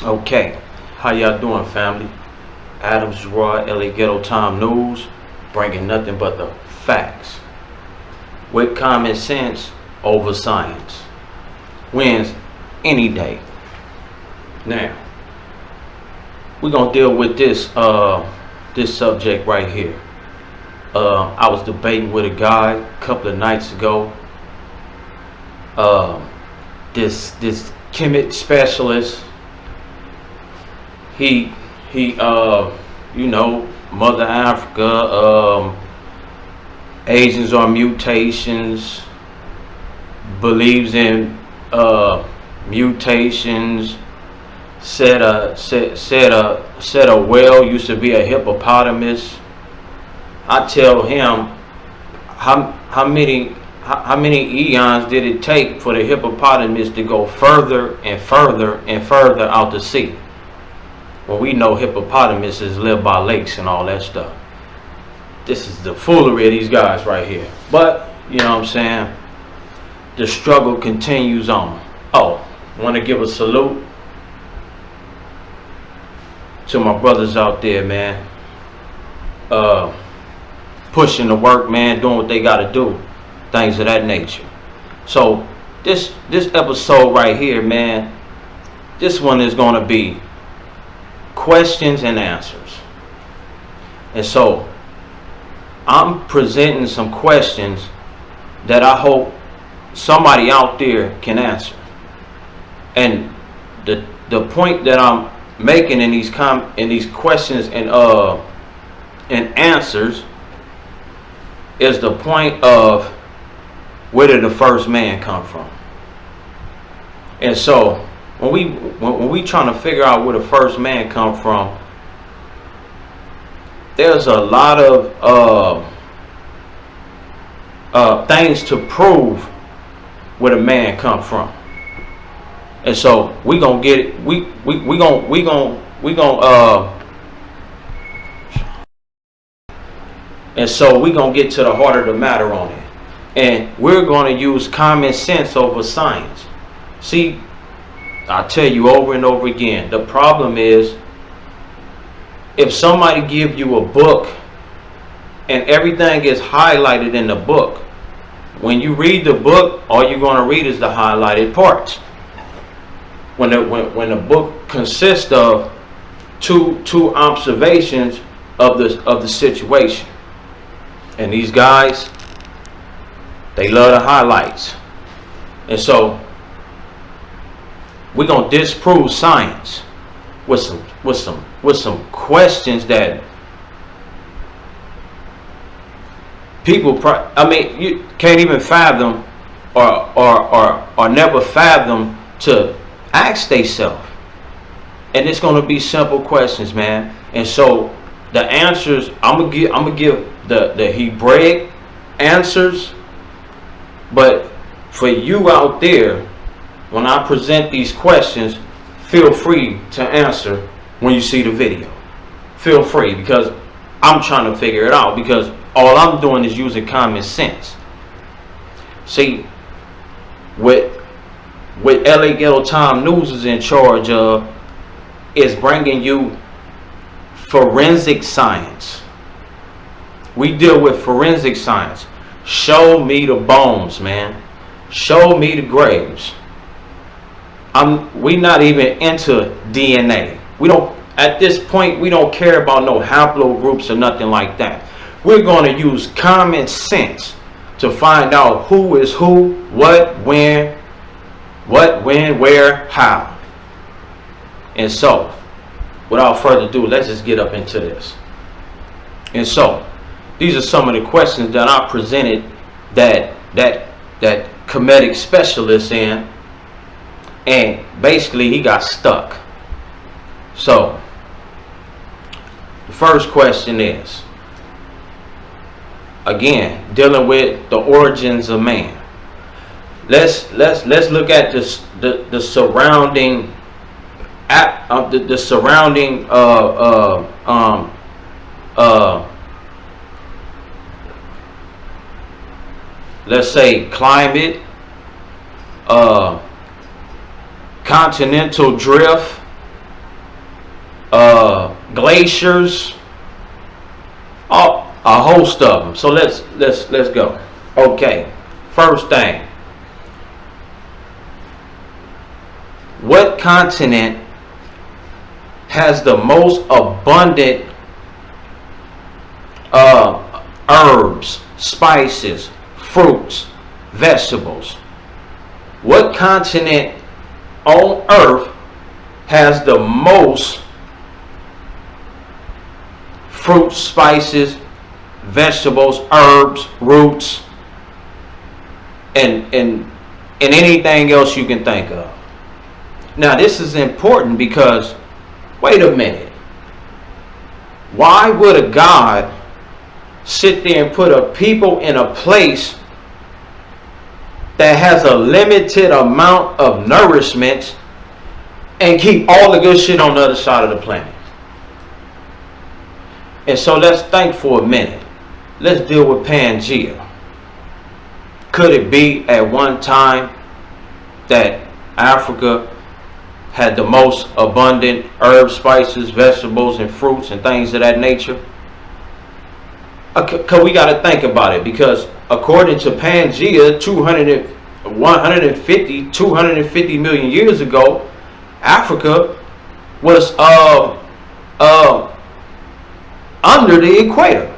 Okay, how y'all doing, family? Adams Gerard, LA Ghetto Time News, bringing nothing but the facts with common sense over science. Wins any day. Now, we're gonna deal with this subject right here. I was debating with a guy a couple of nights ago. This chemist specialist. He Mother Africa, Asians are mutations, believes in mutations, said a whale used to be a hippopotamus. I tell him how many eons did it take for the hippopotamus to go further and further and further out to sea? Well, we know hippopotamuses live by lakes and all that stuff. This is the foolery of these guys right here. But, you know what I'm saying? The struggle continues on. Oh, want to give a salute to my brothers out there, man. Pushing the work, man, doing what they got to do. Things of that nature. So, this episode right here, man, this one is going to be questions and answers. And so I'm presenting some questions that I hope somebody out there can answer. And the point that I'm making in these questions and answers is the point of where did the first man come from? And so when we trying to figure out where the first man come from, there's a lot of things to prove where the man come from. And so we gonna get it. We gonna and so we gonna get to the heart of the matter on it. And we're gonna use common sense over science. See, I tell you over and over again, the problem is if somebody give you a book and everything is highlighted in the book, when you read the book, all you're going to read is the highlighted parts. When the book consists of two observations of the situation, and these guys, they love the highlights, and so we're gonna disprove science with some questions that people you can't even fathom or never fathom to ask themselves. And it's gonna be simple questions, man. And so the answers I'm gonna give the Hebraic answers, but for you out there, when I present these questions, feel free to answer when you see the video. Feel free, because I'm trying to figure it out, because all I'm doing is using common sense. See, what LA Ghetto Time News is in charge of is bringing you forensic science. We deal with forensic science. Show me the bones, man. Show me the graves. We not even into DNA. We don't, at this point, we don't care about no haplogroups or nothing like that. We're going to use common sense to find out who is who, what, when, where, how. And so, without further ado, let's just get up into this. And so, these are some of the questions that I presented that comedic specialist in. And basically he got stuck. So the first question is, again, dealing with the origins of man. Let's look at the surrounding let's say climate, continental drift, glaciers, a host of them. So let's go. Okay, first thing, what continent has the most abundant herbs, spices, fruits, vegetables? What continent on earth has the most fruits, spices, vegetables, herbs, roots, and anything else you can think of? Now this is important because, wait a minute, why would a God sit there and put a people in a place that has a limited amount of nourishment and keep all the good shit on the other side of the planet? And so let's think for a minute. Let's deal with Pangea. Could it be at one time that Africa had the most abundant herbs, spices, vegetables, and fruits and things of that nature? Because we got to think about it, because according to Pangea, 250 million years ago, Africa was under the equator.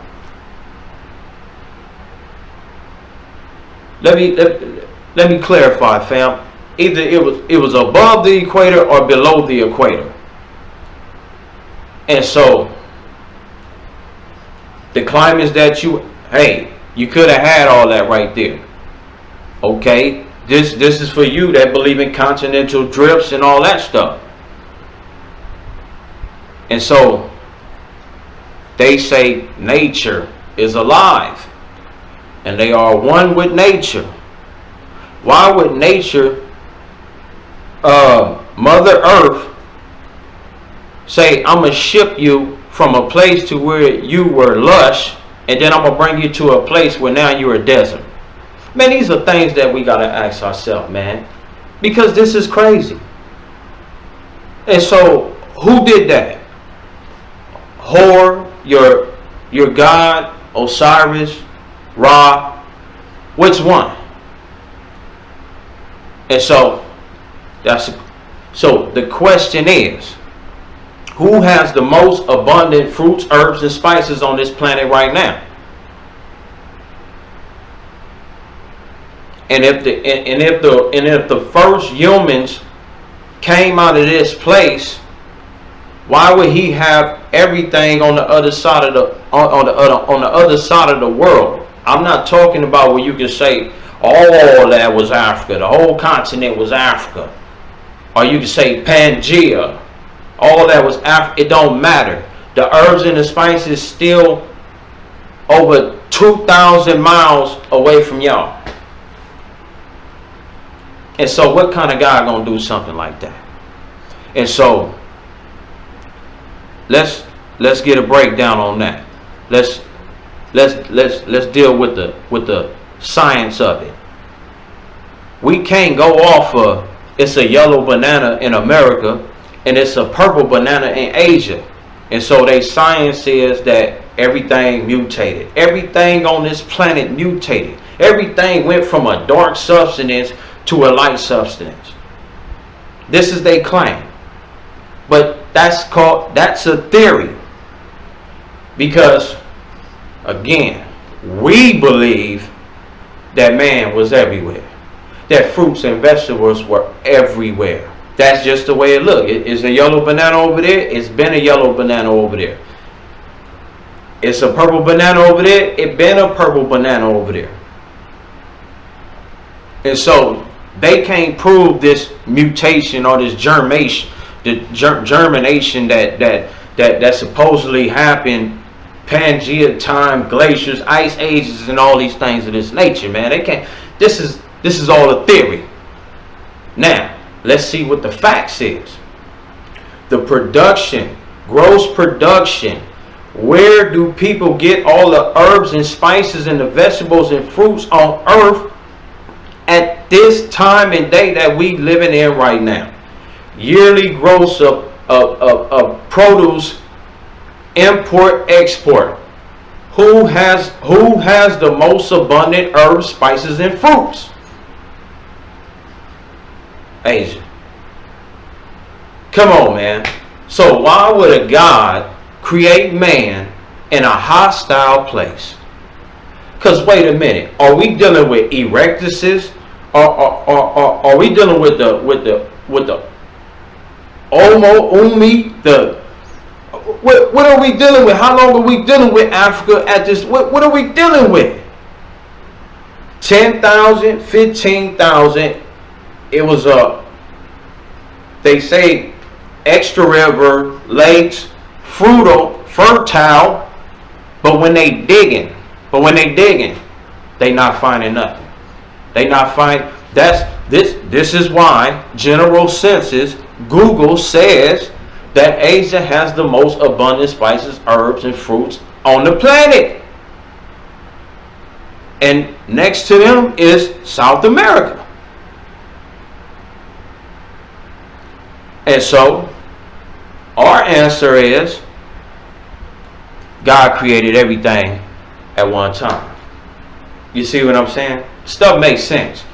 Let me clarify, fam. Either it was above the equator or below the equator. And so the climates that you could have had all that right there. Okay, this is for you that believe in continental drifts and all that stuff. And so they say nature is alive and they are one with nature. Why would nature, Mother Earth, say, I'm going to ship you from a place to where you were lush, and then I'm going to bring you to a place where now you're a desert? Man, these are things that we got to ask ourselves, man, because this is crazy. And so who did that? Hor, your god, Osiris, Ra, which one? And so the question is, who has the most abundant fruits, herbs, and spices on this planet right now? And if the first humans came out of this place, why would he have everything on the other side of the other side of the world? I'm not talking about where you can say all that was Africa, the whole continent was Africa, or you can say Pangea, all that was Africa. It don't matter. The herbs and the spices still over 2,000 miles away from y'all. And so what kind of guy gonna do something like that? And so let's get a breakdown on that. Let's deal with the science of it. We can't go off of it's a yellow banana in America and it's a purple banana in Asia. And so they science says that everything mutated. Everything on this planet mutated. Everything went from a dark substance to a light substance. This is their claim. But that's a theory. Because again, we believe that man was everywhere. That fruits and vegetables were everywhere. That's just the way it looked. It's a yellow banana over there. It's been a yellow banana over there. It's a purple banana over there. It's been a purple banana over there. And so they can't prove this mutation or this germination, the germination that supposedly happened. Pangea time, glaciers, ice ages, and all these things of this nature, man. They can't. This is all a theory. Now, let's see what the facts is. The production, gross production. Where do people get all the herbs and spices and the vegetables and fruits on earth at this time and day that we living in right now? Yearly gross of of produce import export. Who has the most abundant herbs, spices, and fruits? Asia. Come on, man. So why would a God create man in a hostile place? Because wait a minute, are we dealing with erectuses? Are we dealing with the Omo Umi? What are we dealing with? How long are we dealing with Africa at this? What are we dealing with? 10,000, 15,000. It was they say extra river, lakes, fertile, but when they digging, they not finding nothing. They not find this is why general census Google says that Asia has the most abundant spices, herbs, and fruits on the planet. And next to them is South America. And so, our answer is God created everything at one time. You see what I'm saying? Stuff makes sense.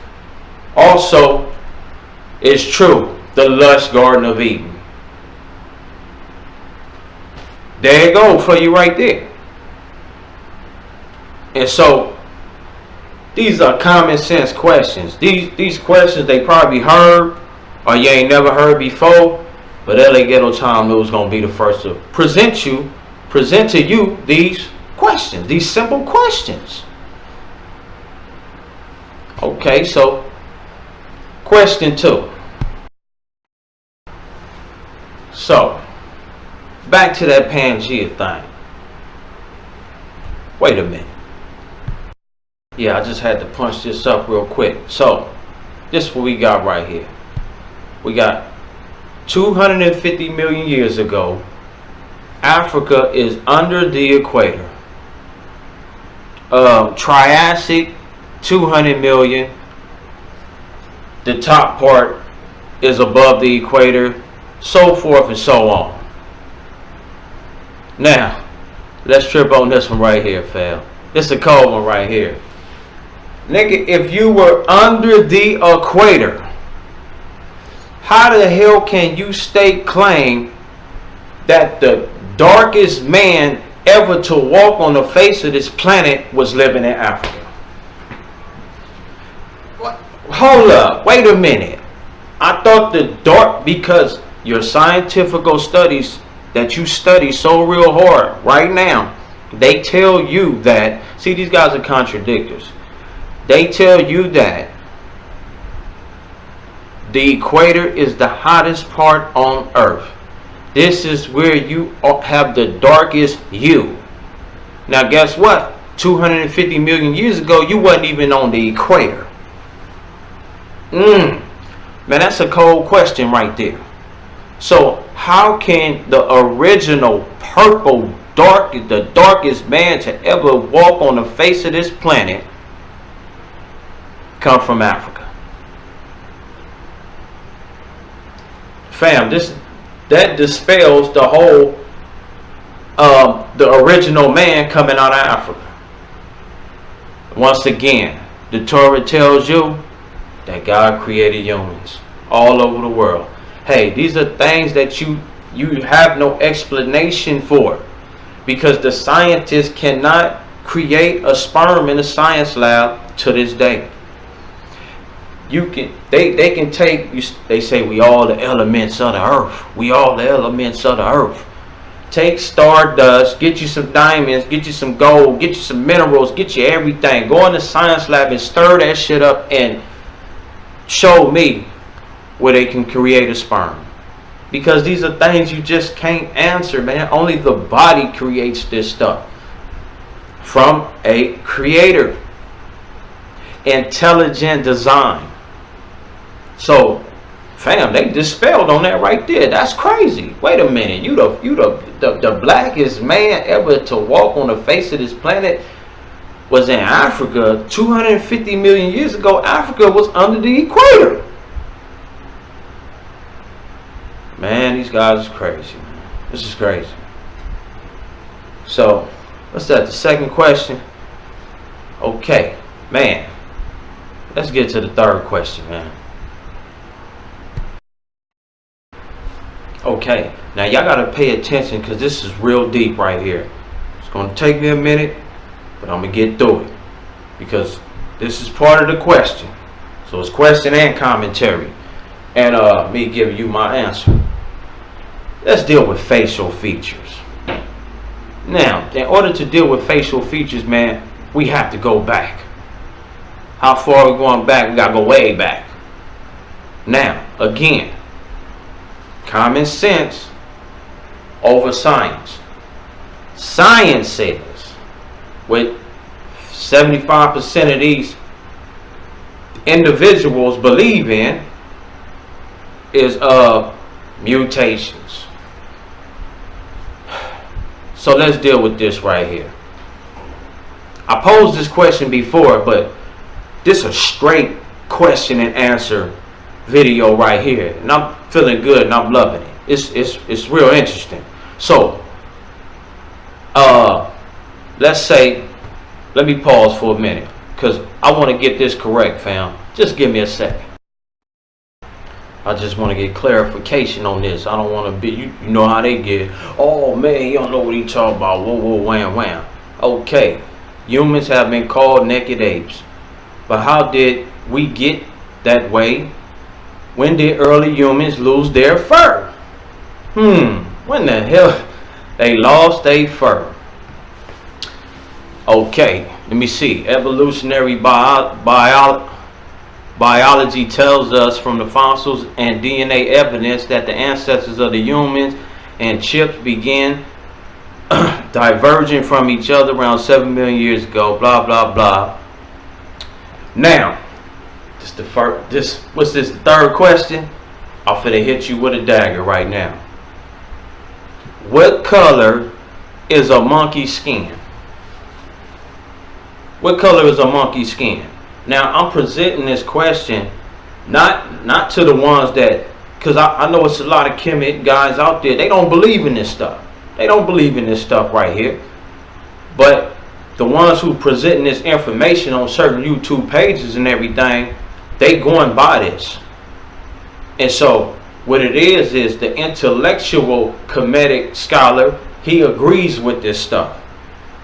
Also, it's true, the lush Garden of Eden. There you go for you right there. And so, these are common sense questions. These questions they probably heard or you ain't never heard before, but LA Ghetto Time News gonna be the first to present to you these questions, these simple questions. Okay, so question 2. So back to that Pangea thing. Wait a minute. Yeah, I just had to punch this up real quick. So this is what we got right here. We got 250 million years ago, Africa is under the equator. Triassic, 200 million. The top part is above the equator, so forth and so on. Now, let's trip on this one right here, fam. This is a cold one right here. Nigga, if you were under the equator, how the hell can you state claim that the darkest man ever to walk on the face of this planet was living in Africa? What? Hold up, wait a minute. I thought because your scientific studies that you study so real hard right now, they tell you that, see, these guys are contradictors. They tell you that the equator is the hottest part on Earth. This is where you have the darkest hue. Now guess what? 250 million years ago, you wasn't even on the equator. Man, that's a cold question right there. So how can the original purple the darkest man to ever walk on the face of this planet come from Africa? Fam, that dispels the whole the original man coming out of Africa. Once again, the Torah tells you that God created humans all over the world. Hey, these are things that you have no explanation for, because the scientists cannot create a sperm in a science lab to this day. They can take, they say we all the elements of the earth. We all the elements of the earth. Take stardust, get you some diamonds, get you some gold, get you some minerals, get you everything. Go in the science lab and stir that shit up and show me where they can create a sperm. Because these are things you just can't answer, man. Only the body creates this stuff from a creator. Intelligent design. So, fam, they dispelled on that right there. That's crazy. Wait a minute. You the blackest man ever to walk on the face of this planet was in Africa 250 million years ago. Africa was under the equator. Man, these guys is crazy, man. This is crazy. So, what's that? The second question? Okay, man. Let's get to the third question, man. Okay, now y'all gotta pay attention because this is real deep right here. It's gonna take me a minute, but I'm gonna get through it because this is part of the question. So it's question and commentary, and me giving you my answer. Let's deal with facial features. Now, in order to deal with facial features, man, we have to go back. How far are we going back? We gotta go way back. Now, again, common sense over science. Science says, with 75% of these individuals believe in, is mutations. So let's deal with this right here. I posed this question before, but this is a straight question and answer video right here, and I'm feeling good and I'm loving it. It's real interesting. So let's say, let me pause for a minute because I want to get this correct, fam. Just give me a second. I just want to get clarification on this. I don't want to be, you know how they get, oh man, he don't know what he talking about, whoa, whoa, wham, wham. Okay, humans have been called naked apes, but how did we get that way? When did early humans lose their fur? When the hell they lost their fur? Okay, let me see. Evolutionary biology tells us from the fossils and DNA evidence that the ancestors of the humans and chimps began diverging from each other around 7 million years ago. Blah blah blah. Now, what's this? The third question? I'm finna hit you with a dagger right now. What color is a monkey's skin? What color is a monkey's skin? Now I'm presenting this question not to the ones that, because I know it's a lot of Kemet guys out there, they don't believe in this stuff. They don't believe in this stuff right here. But the ones who presenting this information on certain YouTube pages and everything, they going by this. And so what it is the intellectual Kemetic scholar, he agrees with this stuff.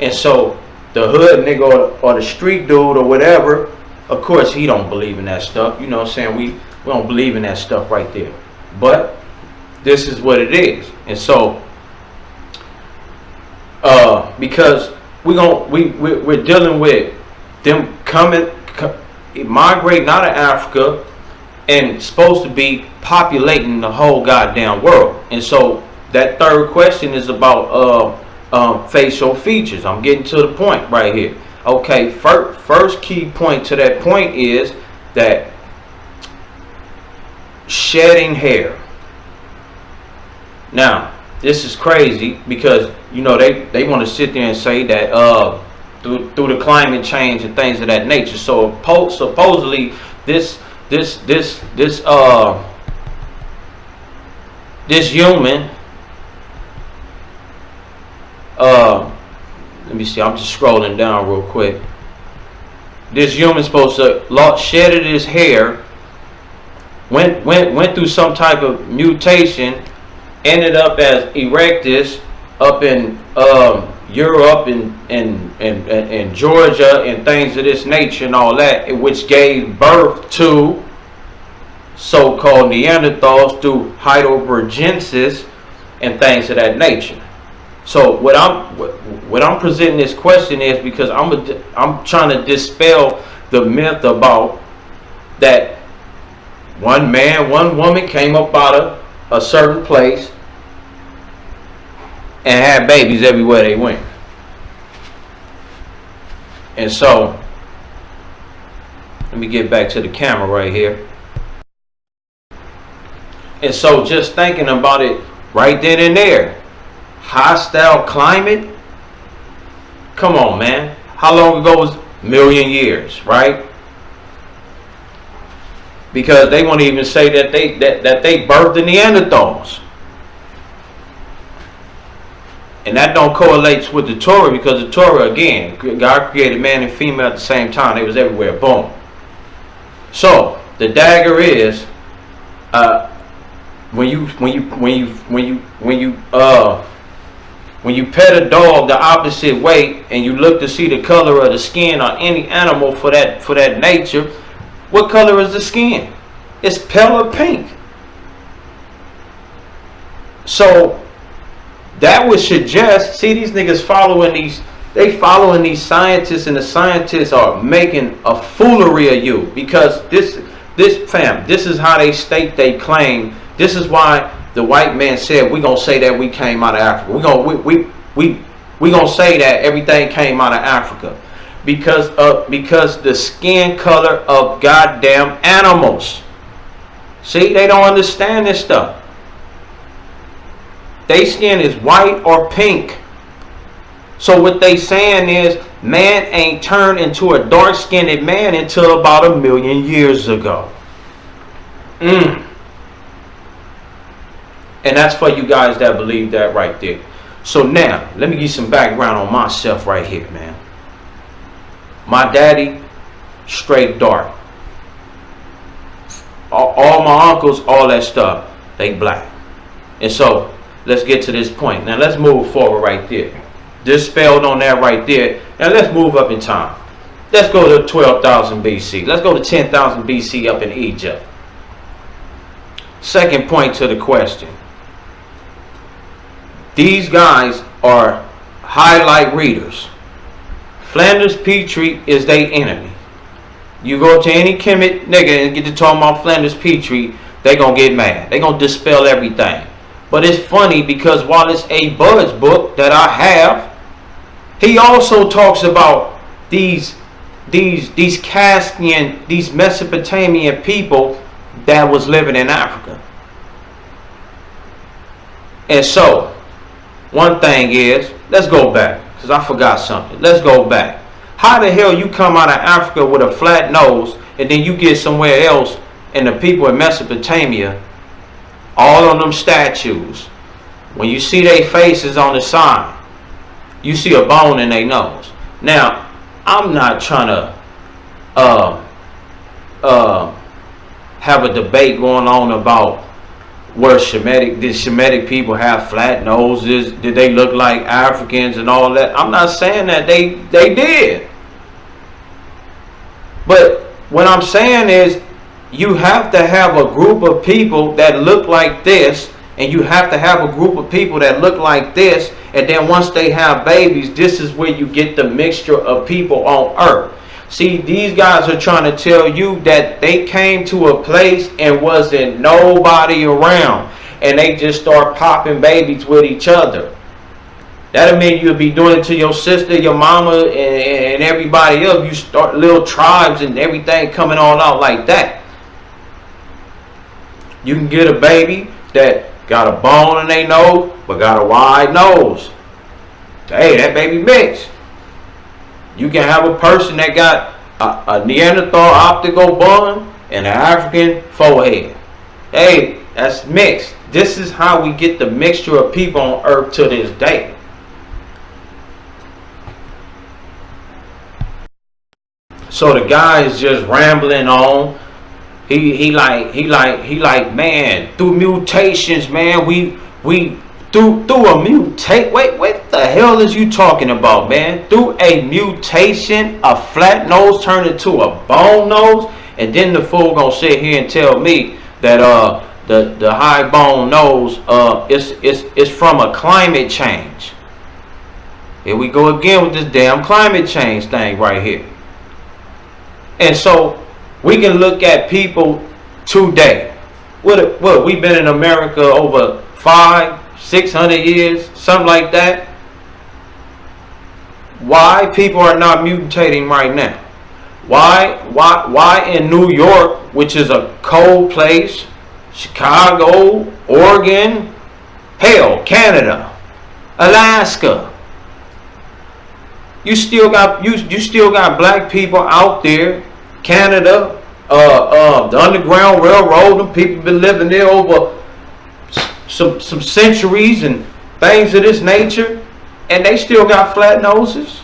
And so the hood nigga or the street dude or whatever, of course he don't believe in that stuff. You know what I'm saying? We don't believe in that stuff right there. But this is what it is. And so because we're dealing with them migrating out of Africa and supposed to be populating the whole goddamn world. And so that third question is about facial features. I'm getting to the point right here. Okay, first key point to that point is that shedding hair. Now, this is crazy because, you know, they want to sit there and say that through the climate change and things of that nature. So supposedly this human, let me see, I'm just scrolling down real quick. This human supposed to shedded his hair, went through some type of mutation, ended up as Erectus up in Europe and Georgia and things of this nature and all that, which gave birth to so-called Neanderthals through Heidelbergensis and things of that nature. So what I'm presenting this question is because I'm trying to dispel the myth about that one man, one woman came up out of a certain place and had babies everywhere they went. And so let me get back to the camera right here. And so just thinking about it right then and there, hostile climate, come on, man. How long ago was a million years, right? Because they won't even say that they birthed the Neanderthals. And that don't correlate with the Torah, because the Torah, again, God created man and female at the same time. They was everywhere. Boom. So the dagger is when you pet a dog the opposite way and you look to see the color of the skin on any animal for that nature, what color is the skin? It's pale or pink. So that would suggest, see, these niggas following these scientists, and the scientists are making a foolery of you, because this is how they state they claim. This is why the white man said, we gonna say that we came out of Africa. We gonna say that everything came out of Africa because the skin color of goddamn animals. See, they don't understand this stuff. Their skin is white or pink. So what they saying is, man ain't turned into a dark-skinned man until about 1 million years ago. And that's for you guys that believe that right there. So now, let me give you some background on myself right here, man. My daddy, straight dark. All my uncles, all that stuff, they black. And so, let's get to this point. Now let's move forward right there. Dispelled on that right there. Now let's move up in time. Let's go to 12,000 BC. Let's go to 10,000 BC up in Egypt. Second point to the question. These guys are highlight readers. Flanders Petrie is their enemy. You go to any Kemet nigga and get to talk about Flanders Petrie, they gonna get mad. They gonna dispel everything. But it's funny because while it's a Bud's book that I have, he also talks about these Caspian, these Mesopotamian people that was living in Africa. And so, one thing is, let's go back, because I forgot something. Let's go back. How the hell you come out of Africa with a flat nose, and then you get somewhere else, and the people in Mesopotamia, all of them statues, when you see their faces on the side, you see a bone in their nose. Now, I'm not trying to have a debate going on about where did Shemitic people have flat noses? Did they look like Africans and all that? I'm not saying that they did. But what I'm saying is, you have to have a group of people that look like this, and you have to have a group of people that look like this, and then once they have babies, this is where you get the mixture of people on earth. See, these guys are trying to tell you that they came to a place and wasn't nobody around, and they just start popping babies with each other. That'll mean you'll be doing it to your sister, your mama, and everybody else. You start little tribes and everything coming all out like that. You can get a baby that got a bone in their nose, but got a wide nose. Hey, that baby mixed. You can have a person that got a Neanderthal optical bun and an African forehead. Hey, that's mixed. This is how we get the mixture of people on earth to this day. So the guy is just rambling on. He like, man, through mutations, man, we through a mutate. Wait, what the hell is you talking about, man? Through a mutation, a flat nose turned into a bone nose, and then the fool gonna sit here and tell me that the high bone nose is from a climate change. Here we go again with this damn climate change thing right here. And so we can look at people today. What we've been in America over 500-600 years, something like that. Why people are not mutating right now? Why in New York, which is a cold place, Chicago, Oregon, hell, Canada, Alaska, you still got black people out there. Canada, the Underground Railroad, and people been living there over some centuries and things of this nature. and they still got flat noses.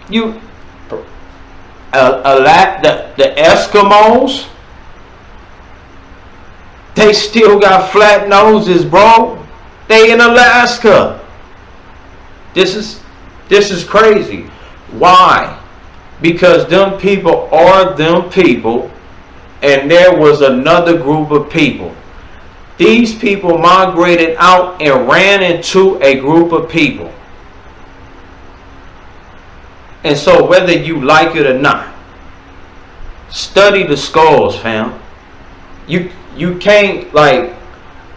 The Eskimos, they still got flat noses, bro. They in Alaska. This is crazy. Why? Because them people are them people, and there was another group of people. These people migrated out and ran into a group of people. And so whether you like it or not, study the skulls, fam. You can't, like,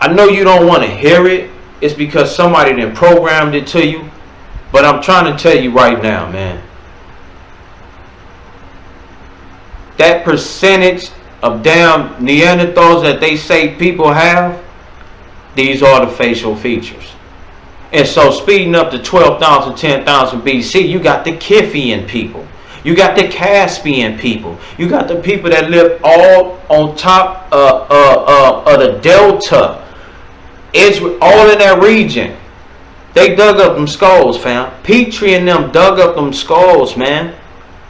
I know you don't want to hear it. It's because somebody done programmed it to you. But I'm trying to tell you right now, man. That percentage of damn Neanderthals that they say people have, these are the facial features. And so speeding up to 12,000, 10,000 BC, you got the Kiphian people. You got the Caspian people. You got the people that live all on top of the Delta. Israel, all in that region. They dug up them skulls, fam. Petrie and them dug up them skulls, man.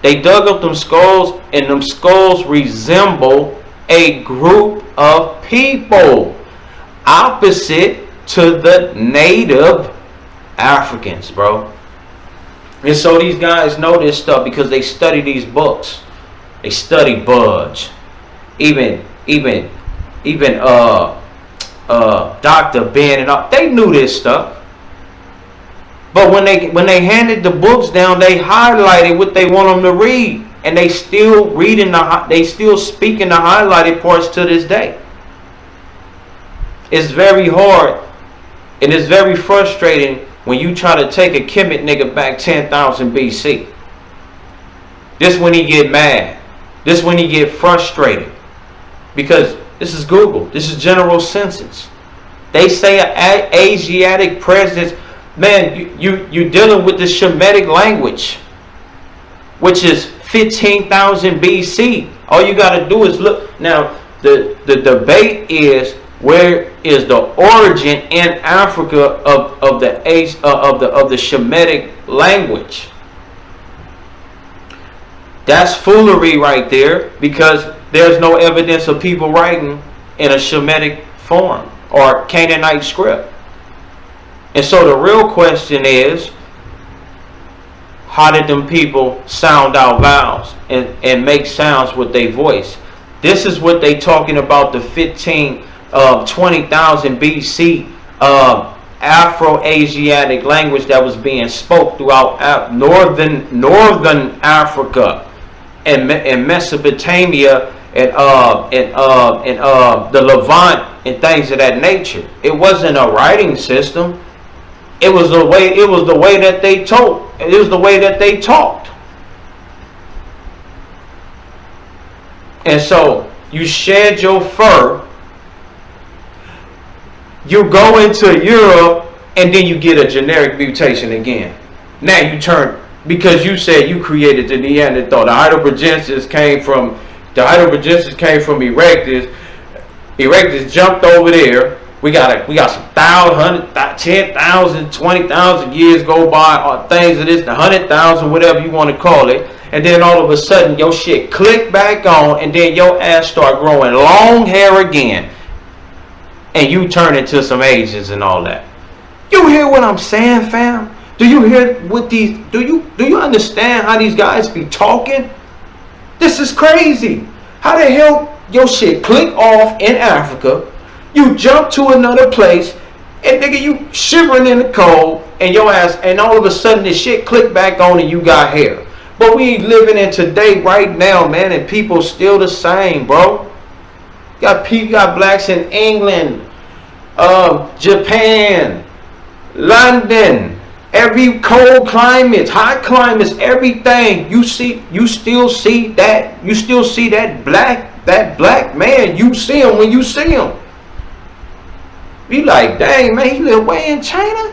They dug up them skulls, and them skulls resemble a group of people opposite to the native Africans, bro. And so these guys know this stuff because they study these books. They study Budge. Even Dr. Ben and all, they knew this stuff. But when they handed the books down, they highlighted what they want them to read, and they still speaking the highlighted parts to this day. It's very hard, and it's very frustrating when you try to take a Kemet nigga back 10,000 BC. This when he get mad. This when he get frustrated, because this is Google. This is general census. They say an Asiatic president. Man, you're dealing with the Shemitic language, which is 15,000 BC. All you got to do is look. Now, the debate is, where is the origin in Africa of the Shemitic language? That's foolery right there, because there's no evidence of people writing in a Shemitic form or Canaanite script. And so the real question is, how did them people sound out vowels and make sounds with their voice? This is what they talking about, the 20,000 BC Afro-Asiatic language that was being spoke throughout northern Africa and Mesopotamia and the Levant and things of that nature. It wasn't a writing system. It was the way that they told. It was the way that they talked. And so you shed your fur, you go into Europe, and then you get a generic mutation again. Now you turn, because you said you created the Neanderthal. The Heidelbergensis came from Erectus. Erectus jumped over there. We got some 10,000, 20,000 years go by, or things of this, the 100,000, whatever you want to call it. And then all of a sudden, your shit click back on, and then your ass start growing long hair again. And you turn into some Asians and all that. You hear what I'm saying, fam? Do you hear what these, do you understand how these guys be talking? This is crazy. How the hell your shit click off in Africa, you jump to another place, and nigga, you shivering in the cold, and your ass, and all of a sudden this shit click back on and you got hair. But we living in today right now, man, and people still the same, bro. Got blacks in England, Japan, London, every cold climates, hot climates, everything. You still see that black man. You see him when you see him. Be like, dang, man, he live way in China.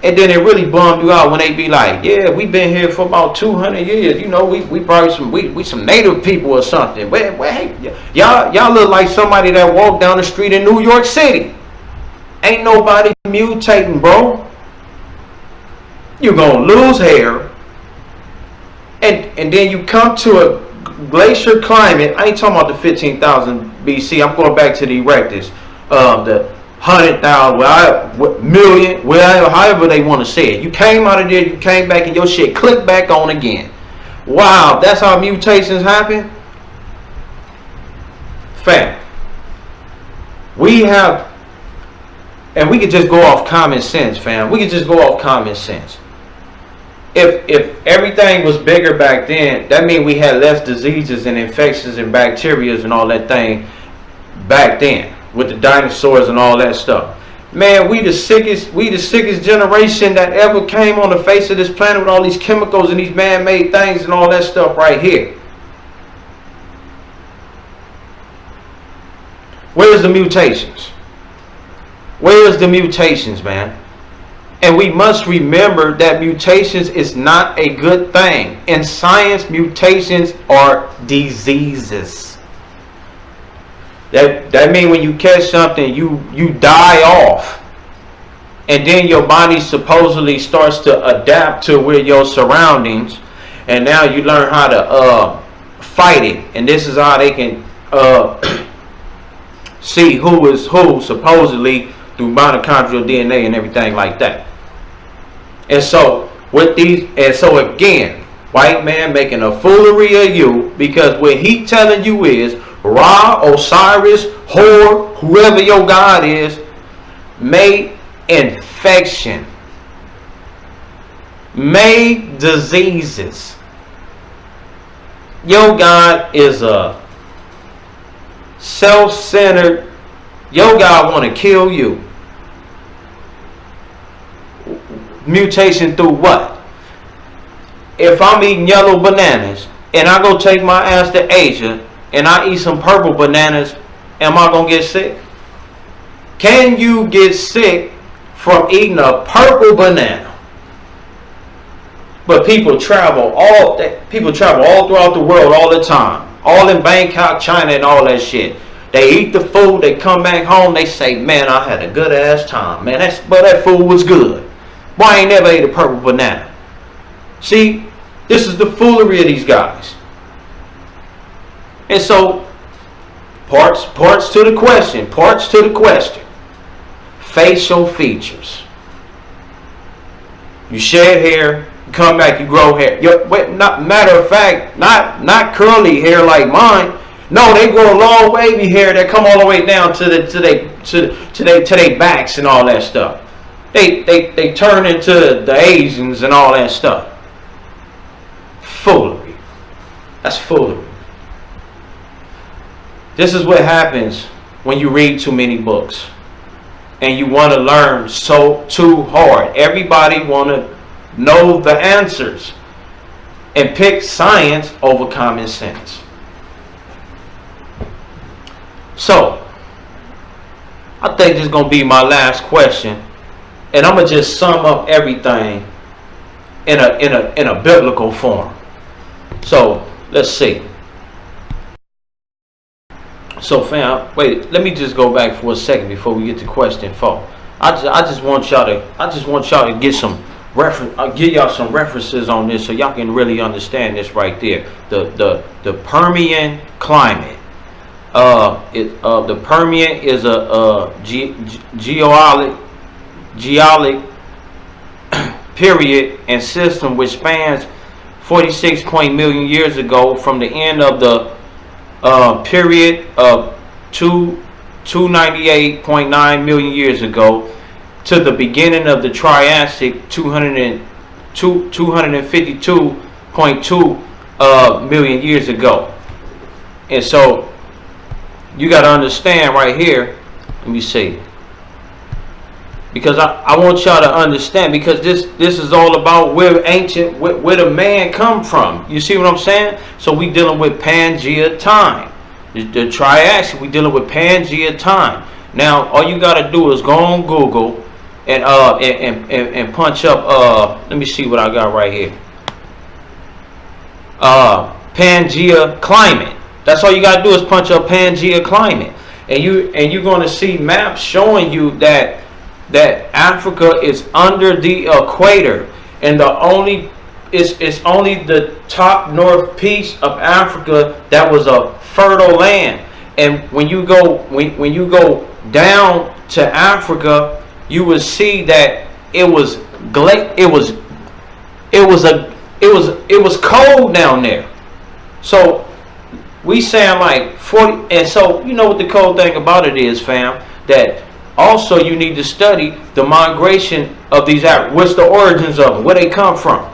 And then it really bummed you out when they be like, yeah, we been here for about 200 years. You know, we probably some native people or something. Hey, y'all look like somebody that walked down the street in New York City. Ain't nobody mutating, bro. You're gonna lose hair, and then you come to a glacier climate. I ain't talking about the 15,000 BC. I'm going back to the Erectus, the 100,000, million, however they want to say it. You came out of there, you came back, and your shit clicked back on again. Wow, that's how mutations happen, fam. We have, and we could just go off common sense, fam. We could just go off common sense. If everything was bigger back then, that means we had less diseases and infections and bacteria and all that thing back then with the dinosaurs and all that stuff. Man, we the sickest generation that ever came on the face of this planet with all these chemicals and these man-made things and all that stuff right here. Where's the mutations? Where's the mutations, man? And we must remember that mutations is not a good thing. In science, mutations are diseases. That means when you catch something, you die off. And then your body supposedly starts to adapt to with your surroundings. And now you learn how to fight it. And this is how they can see who is who, supposedly, through mitochondrial DNA and everything like that. And so with these, and so again, white man making a foolery of you, because what he telling you is Ra, Osiris, Hor, whoever your God is, made infection, made diseases. Your God is a self-centered, your God want to kill you. Mutation through what? If I'm eating yellow bananas and I go take my ass to Asia and I eat some purple bananas, am I going to get sick? Can you get sick from eating a purple banana? But people travel all throughout the world all the time. All in Bangkok, China and all that shit. They eat the food, they come back home, they say, man, I had a good ass time. Man, that food was good. Boy, I ain't never ate a purple banana. See, this is the foolery of these guys. And so, parts to the question. Facial features. You shed hair, you come back, you grow hair. Matter of fact, not curly hair like mine. No, they grow long wavy hair that come all the way down to their backs and all that stuff. They turn into the Asians and all that stuff. Foolery. That's foolery. This is what happens when you read too many books and you want to learn too hard. Everybody want to know the answers and pick science over common sense. So, I think this is going to be my last question. And I'm going to just sum up everything in a biblical form. So, let's see. So, fam, wait, let me just go back for a second before we get to question 4. I just want y'all to get some reference. I'll give y'all some references on this so y'all can really understand this right there. The Permian climate. The Permian is a geologic period and system which spans 46 million years ago, from the end of the period of 298.9 million years ago to the beginning of the Triassic 252.2 million years ago. And so you got to understand right here, let me see, because I want y'all to understand, because this is all about where the man come from. You see what I'm saying? So we dealing with Pangea time. The Triassic, we dealing with Pangea time. Now all you got to do is go on Google and punch up, let me see what I got right here. Pangea climate. That's all you got to do is punch up Pangea climate. And you're going to see maps showing you that that Africa is under the equator, and it's only the top north piece of Africa that was a fertile land. And when you go down to Africa, you will see that it was cold down there. So we saying like 40, and so you know what the cold thing about it is, fam, that also you need to study the migration of these Africans. What's the origins of them? Where they come from?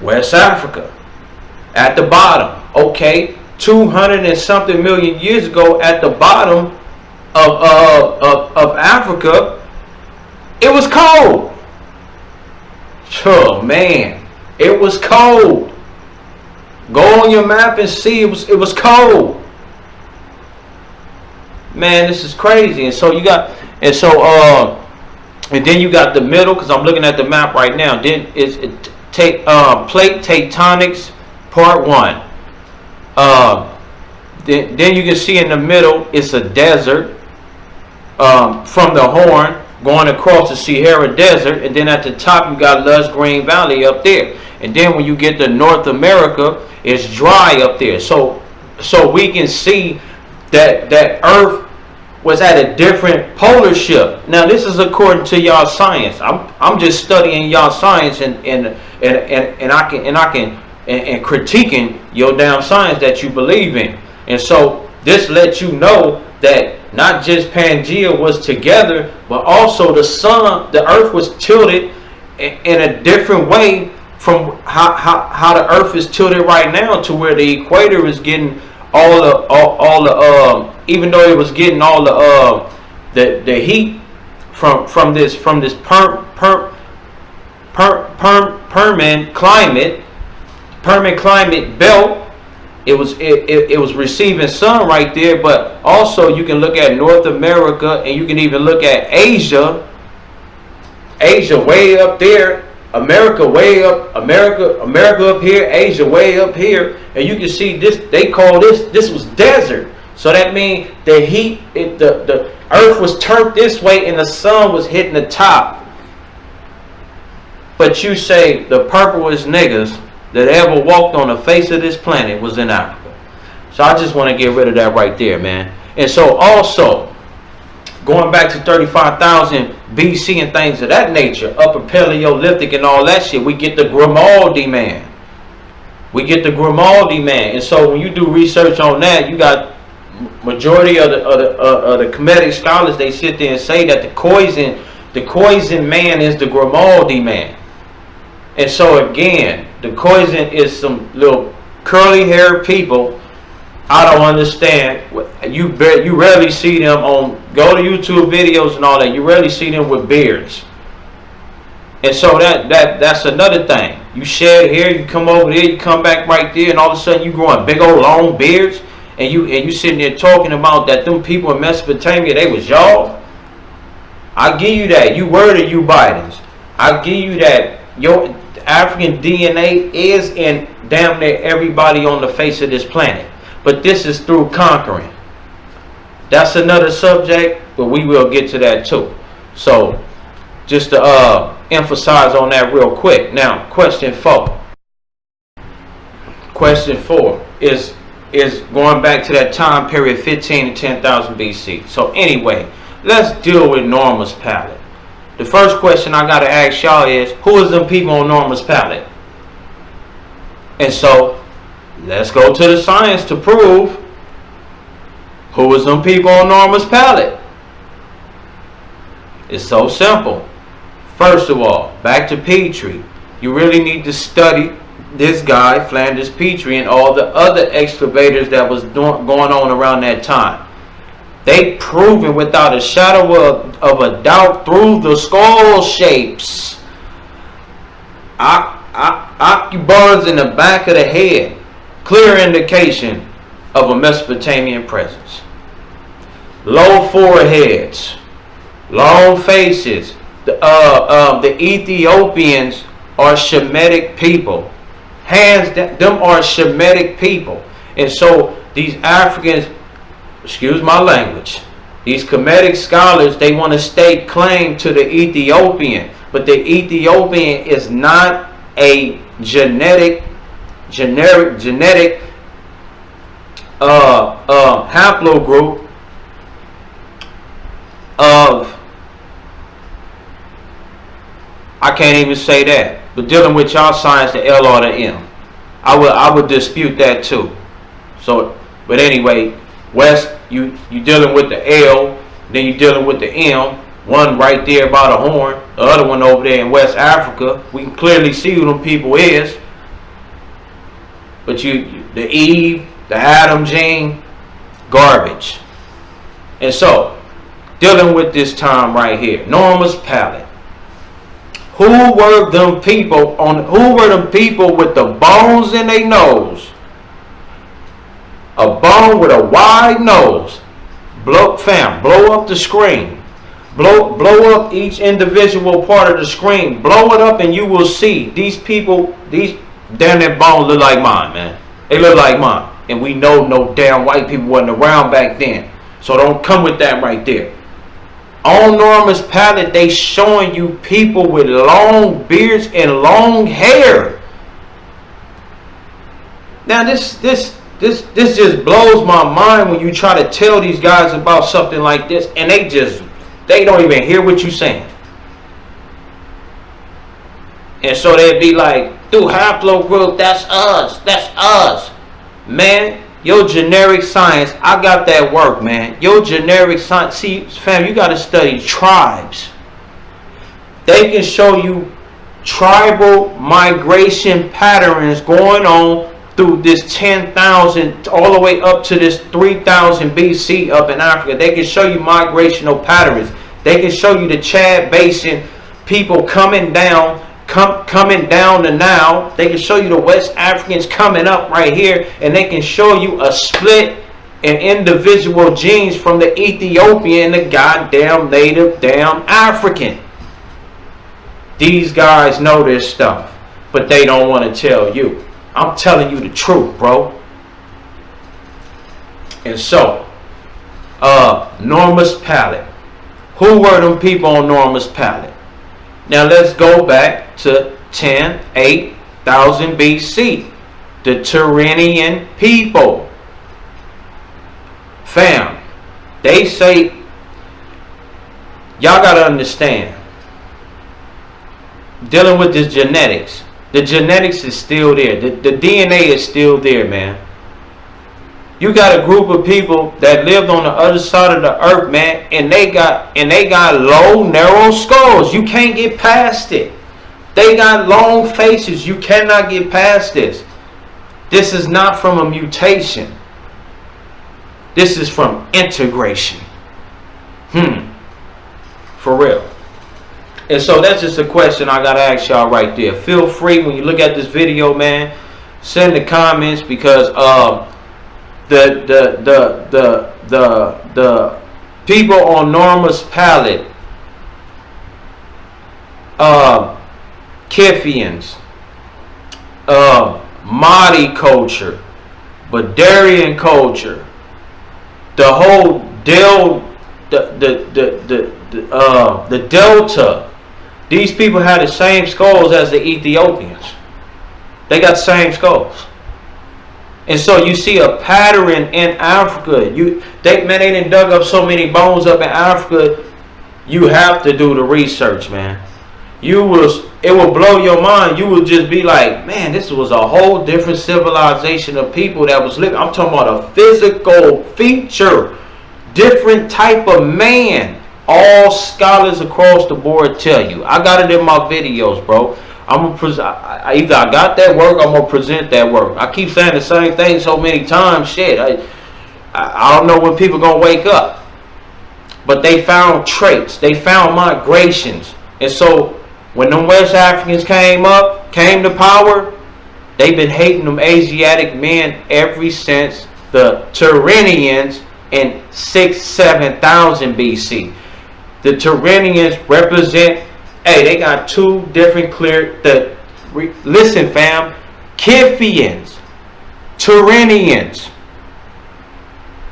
West Africa. At the bottom, okay, 200 and something million years ago, at the bottom of Africa, it was cold. Oh man, it was cold. Go on your map and see it was cold. Man, this is crazy. And so you got, and then you got the middle, because I'm looking at the map right now. Then plate tectonics part 1. Then you can see in the middle it's a desert, from the Horn going across the Sahara Desert, and then at the top you got lush green valley up there. And then when you get to North America, it's dry up there. So we can see that Earth was at a different polar shift. Now this is according to y'all science. I'm just studying y'all science and critiquing your damn science that you believe in. And so this lets you know that not just Pangea was together, but also the Earth was tilted in a different way from how the Earth is tilted right now, to where the equator is getting all the even though it was getting all the heat from this permanent climate belt. It was receiving sun right there. But also you can look at North America, and you can even look at Asia way up there, America way up, America up here, Asia way up here, and you can see this. They call this was desert. So that means the heat, the Earth was turned this way, and the sun was hitting the top. But you say the purplest niggas that ever walked on the face of this planet was in Africa. So I just want to get rid of that right there, man. And so also, going back to 35,000 BC and things of that nature, Upper Paleolithic and all that shit, we get the Grimaldi man. And so when you do research on that, you got majority of the Kemetic scholars, they sit there and say that the Khoisan man is the Grimaldi man. And so again, the Khoisan is some little curly haired people. I don't understand. You rarely see them on, go to YouTube videos and all that. You rarely see them with beards. And so that's another thing. You shed hair, you come over there, you come back right there, and all of a sudden you growing big old long beards, and you sitting there talking about that them people in Mesopotamia, they was y'all. I give you that. You were the Bidens. I give you that. Your African DNA is in damn near everybody on the face of this planet. But this is through conquering. That's another subject, but we will get to that too. So just to emphasize on that real quick. Now, question 4. Question 4 is going back to that time period 15 to 10,000 BC. So anyway, let's deal with Norma's palette. The first question I got to ask y'all is, who is them people on Norma's palette? And so let's go to the science to prove who is them people on Norma's palette. It's so simple. First of all, back to Petrie. You really need to study this guy, Flanders Petrie, and all the other excavators that was going on around that time. They proven without a shadow of a doubt through the skull shapes, occupants in the back of the head, clear indication of a Mesopotamian presence. Low foreheads, long faces. The Ethiopians are Shemitic people. Them are Shemitic people. And so these Africans, excuse my language, These Kemetic scholars, they want to stake claim to the Ethiopian, but the Ethiopian is not a generic haplogroup of, I can't even say that, but dealing with y'all science, the L or the M, I would dispute that too. So, but anyway, West, you dealing with the L, then you dealing with the M. One right there by the horn, the other one over there in West Africa. We can clearly see who them people is. But the Eve, the Adam gene, garbage. And so, dealing with this time right here, Norma's palette. Who were them people with the bones in their nose? A bone with a wide nose. Blow up the screen. Blow up each individual part of the screen. Blow it up and you will see these people, these damn their bones look like mine, man. They look like mine. And we know no damn white people wasn't around back then. So don't come with that right there. On Norma's palette, they showing you people with long beards and long hair. Now this just blows my mind when you try to tell these guys about something like this and they don't even hear what you're saying. And so they'd be like, through haplogroup, that's us. Man, your generic science, I got that work, man. Your generic science, see, fam, you got to study tribes. They can show you tribal migration patterns going on through this 10,000 all the way up to this 3,000 BC up in Africa. They can show you migrational patterns. They can show you the Chad Basin, people coming down the Nile. They can show you the West Africans coming up right here, and they can show you a split in individual genes from the Ethiopian and the goddamn native damn African. These guys know this stuff, but they don't want to tell you. I'm telling you the truth, bro. And so, Norma's palette. Who were them people on Norma's palette? Now let's go back to 8,000 BC. The Tyrrhenian people. Fam, they say, y'all gotta understand, dealing with this genetics, the genetics is still there. The DNA is still there, man. You got a group of people that lived on the other side of the earth, man, and they got low, narrow skulls. You can't get past it. They got long faces. You cannot get past this. This is not from a mutation. This is from integration. For real. And so that's just a question I gotta ask y'all right there. Feel free when you look at this video, man, send the comments, because the people on Norma's palette, Kithians, Mahdi culture, Badarian culture, the whole the Delta. These people had the same skulls as the Ethiopians. They got the same skulls. And so you see a pattern in Africa. They done dug up so many bones up in Africa. You have to do the research, man. It will blow your mind. You will just be like, man, this was a whole different civilization of people that was living. I'm talking about a physical feature, different type of man. All scholars across the board tell you. I got it in my videos, bro. I'm gonna either I got that work, I'm gonna present that work. I keep saying the same thing so many times. Shit, I don't know when people gonna wake up. But they found traits. They found migrations. And so when them West Africans came to power, they've been hating them Asiatic men ever since the Tyrrhenians in 7,000 BC. The Tyrrhenians represent, hey, they got two different listen, fam, Kithians, Tyrrhenians.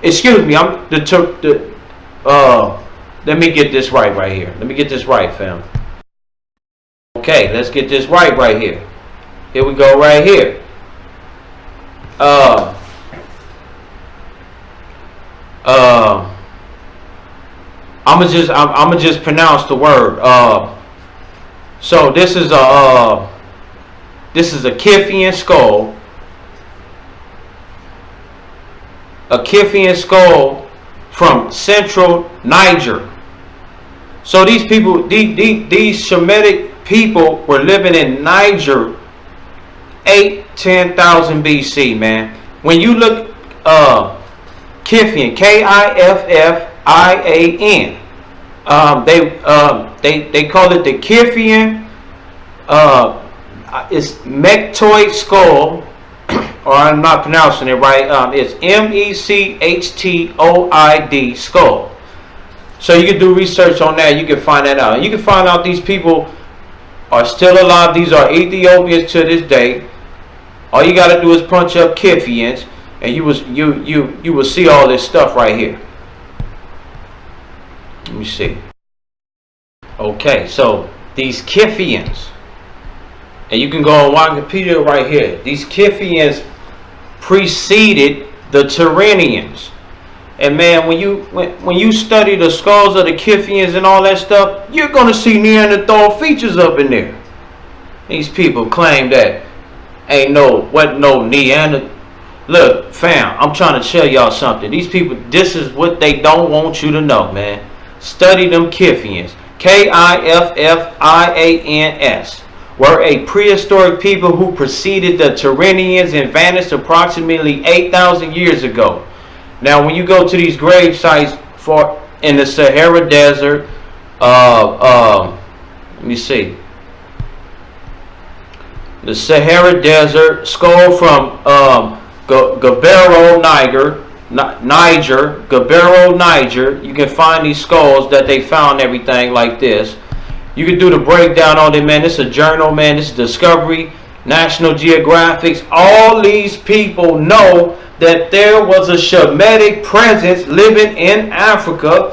Excuse me, let me get this right here. Let me get this right, fam. Okay, let's get this right here. Here we go right here. I'ma just pronounce the word. So this is a Kiphian skull. A Kiphian skull from central Niger. So these people, these Shemitic people were living in Niger 10,000 BC, man. When you look Kiphian, Kiffian, they call it the Kiphian it's Mechtoid skull, or I'm not pronouncing it right. It's Mechtoid skull. So you can do research on that. You can find that out. And you can find out these people are still alive. These are Ethiopians to this day. All you got to do is punch up Kiphians, and you will see all this stuff right here. Let me see. Okay, so these Kiphians, and you can go on Wikipedia right here. These Kiphians preceded the Tyrrhenians. And man, when you study the skulls of the Kiphians and all that stuff, you're gonna see Neanderthal features up in there. These people claim that ain't no Neanderthal. Look, fam, I'm trying to tell y'all something. These people, this is what they don't want you to know, man. Study them Kiphians. Kiffians were a prehistoric people who preceded the Tyrrhenians and vanished approximately 8,000 years ago. Now, when you go to these grave sites in the Sahara Desert, let me see. The Sahara Desert, skull from Gabbero, Niger, Gabbero, Niger. You can find these skulls that they found, everything like this. You can do the breakdown on it, man. This is a journal, man. This is Discovery, National Geographic. All these people know that there was a Shemitic presence living in Africa.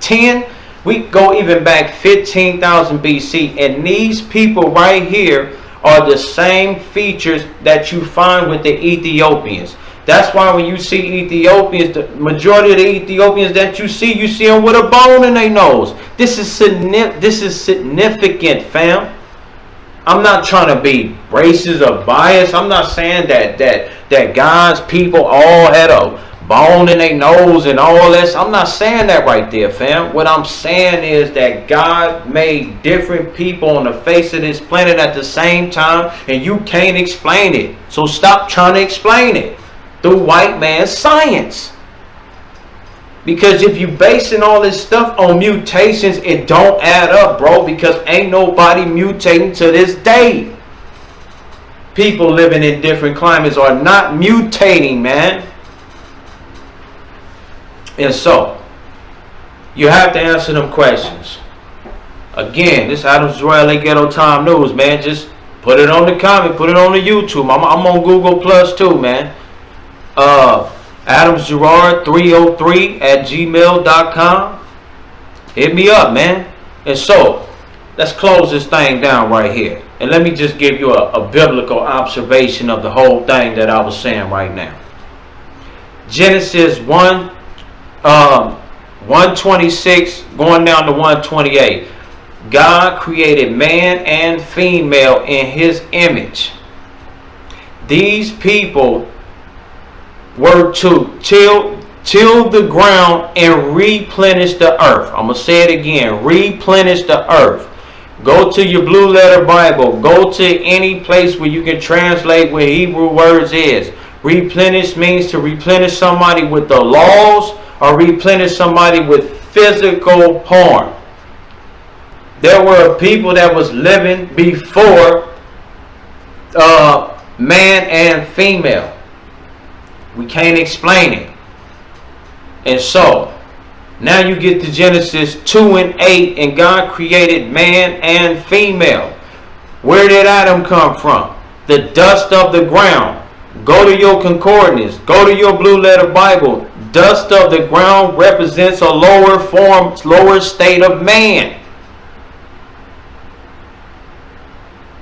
10, we go even back 15,000 BC. And these people right here are the same features that you find with the Ethiopians. That's why when you see Ethiopians, the majority of the Ethiopians that you see them with a bone in their nose. This is significant, fam. I'm not trying to be racist or biased. I'm not saying that God's people all had a bone in their nose and all this. I'm not saying that right there, fam. What I'm saying is that God made different people on the face of this planet at the same time, and you can't explain it. So stop trying to explain it through white man's science. Because if you basing all this stuff on mutations, it don't add up, bro. Because ain't nobody mutating to this day. People living in different climates are not mutating, man. And so, you have to answer them questions. Again, this Adams Joel Ghetto Time News, man. Just put it on the comment, put it on the YouTube. I'm on Google Plus too, man. Adams Gerard 303 at gmail.com. Hit me up, man. And so, let's close this thing down right here. And let me just give you a biblical observation of the whole thing that I was saying right now. Genesis 126 going down to 128. God created man and female in his image. These people were to till the ground and replenish the earth. I'm going to say it again. Replenish the earth. Go to your Blue Letter Bible. Go to any place where you can translate what Hebrew words is. Replenish means to replenish somebody with the laws or replenish somebody with physical harm. There were people that was living before man and female. We can't explain it. And so, now you get to Genesis 2 and 8, and God created man and female. Where did Adam come from? The dust of the ground. Go to your concordance. Go to your Blue Letter Bible. Dust of the ground represents a lower form, lower state of man.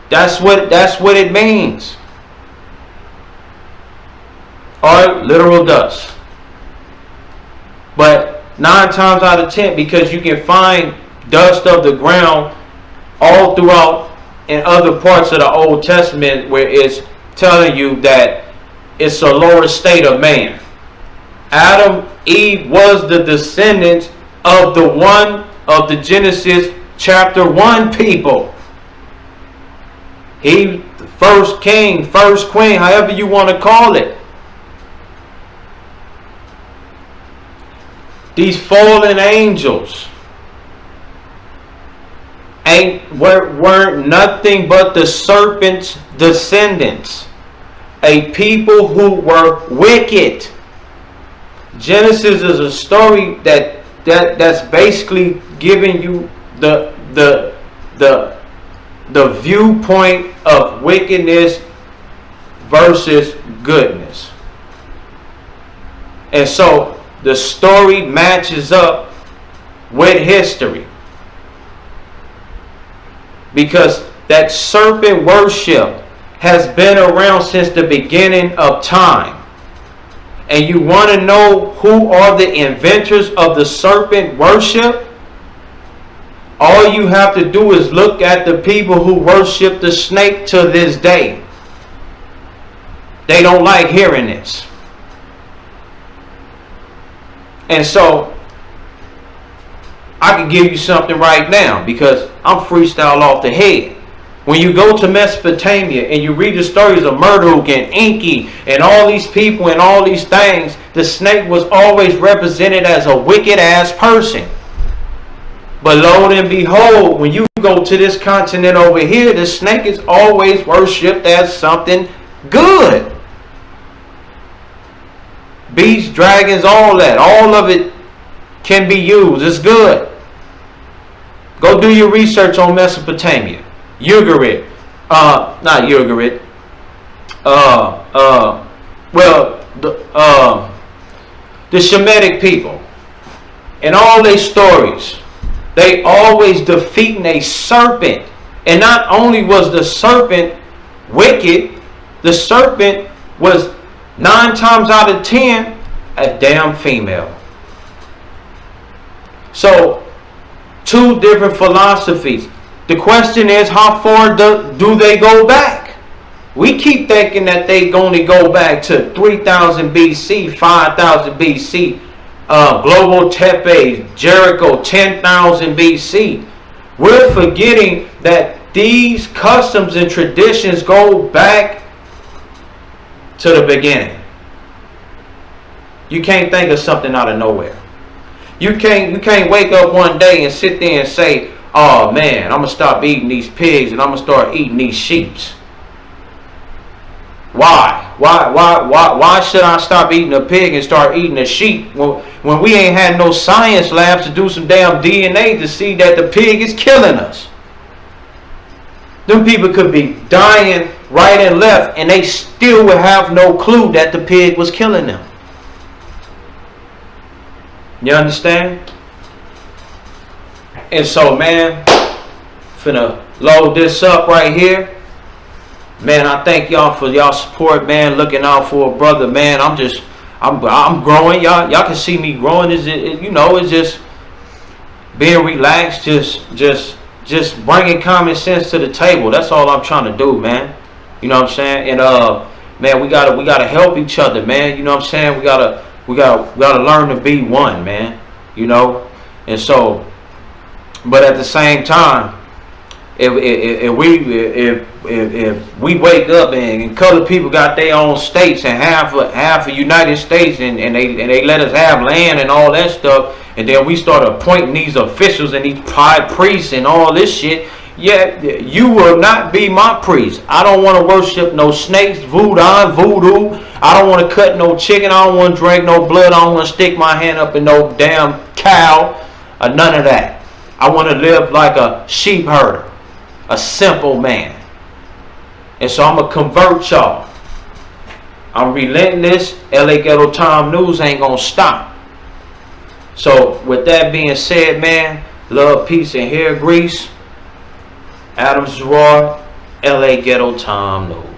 That's what it means. Or literal dust. But 9 times out of 10, because you can find dust of the ground all throughout in other parts of the Old Testament where it's telling you that it's a lower state of man. Adam, Eve was the descendants of the Genesis chapter 1 people. He, first king, first queen, however you want to call it. These fallen angels weren't nothing but the serpent's descendants. A people who were wicked. Genesis is a story that's basically giving you the viewpoint of wickedness versus goodness. And so the story matches up with history. Because that serpent worship has been around since the beginning of time. And you want to know who are the inventors of the serpent worship? All you have to do is look at the people who worship the snake to this day. They don't like hearing this. And so, I can give you something right now because I'm freestyle off the head. When you go to Mesopotamia and you read the stories of Marduk and Enki and all these people and all these things, the snake was always represented as a wicked ass person. But lo and behold, when you go to this continent over here, the snake is always worshipped as something good. Beasts, dragons, all that. All of it can be used. It's good. Go do your research on Mesopotamia. Ugarit. Not Ugarit. The Shemitic people. And all their stories. They always defeating a serpent. And not only was the serpent wicked, the serpent was 9 times out of 10 a damn female. So, 2 different philosophies. The question is, how far do they go back? We keep thinking that they only go back to 3000 BC, 5000 BC. Global Tepe, Jericho, 10,000 BC. We're forgetting that these customs and traditions go back to the beginning. You can't think of something out of nowhere. You can't wake up one day and sit there and say, oh man, I'm going to stop eating these pigs and I'm going to start eating these sheeps. Why? Why should I stop eating a pig and start eating a sheep when we ain't had no science labs to do some damn DNA to see that the pig is killing us? Them people could be dying right and left and they still would have no clue that the pig was killing them. You understand? And so, man, finna load this up right here. Man, I thank y'all for y'all support, man. Looking out for a brother, man. I'm growing. Y'all can see me growing. It's just being relaxed, just bringing common sense to the table. That's all I'm trying to do, man. You know what I'm saying? And man, we gotta help each other, man. You know what I'm saying? We gotta learn to be one, man. You know, and so, but at the same time, if we wake up and colored people got their own states and half of United States and they let us have land and all that stuff, and then we start appointing these officials and these high priests and all this shit, yeah, you will not be my priest. I don't want to worship no snakes, voodoo. I don't want to cut no chicken. I don't want to drink no blood. I don't want to stick my hand up in no damn cow or none of that. I want to live like a sheep herder, a simple man. And so I'm going to convert y'all. I'm relentless. LA Ghetto Time News ain't gonna stop. So with that being said, man, love, peace, and hair grease. Adams Gerard, LA Ghetto Time News.